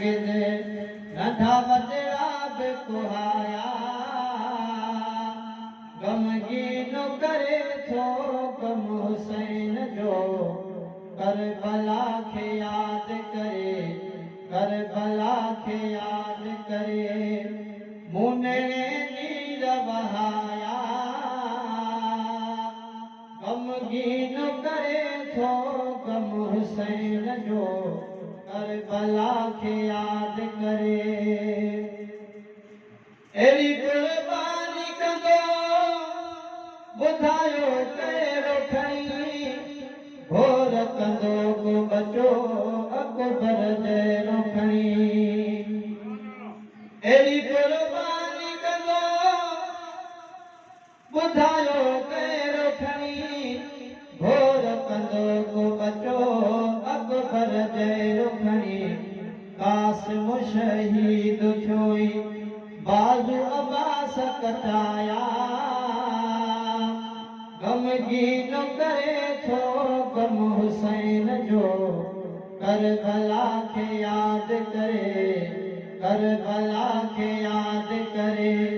गिदे नंढा वॾड़ा बि कुहाया ग़मगीन करे थो ग़म हुसैन जो करबला खे यादि करे करबला खे यादि करे मुने नीर वहाया ग़मगीन करे थो ग़म हुसैन जो करबला खे यादि करे अहिड़ी कुर्बानी कंदो ॿुधायो कहिड़ो खणी घोर कंदो को बचो अकबर जहिड़ो खणी अहिड़ी कुर्बानी कंदो ॿुधायो कहिड़ो खणी घोर कंदो को बचो अकबर जहिड़ो खणी कासिम शहीद थियोई बाज़ू अब्बास कटाया ग़मगीन करे थो ग़म हुसैन जो करबला खे यादि करे करबला खे यादि करे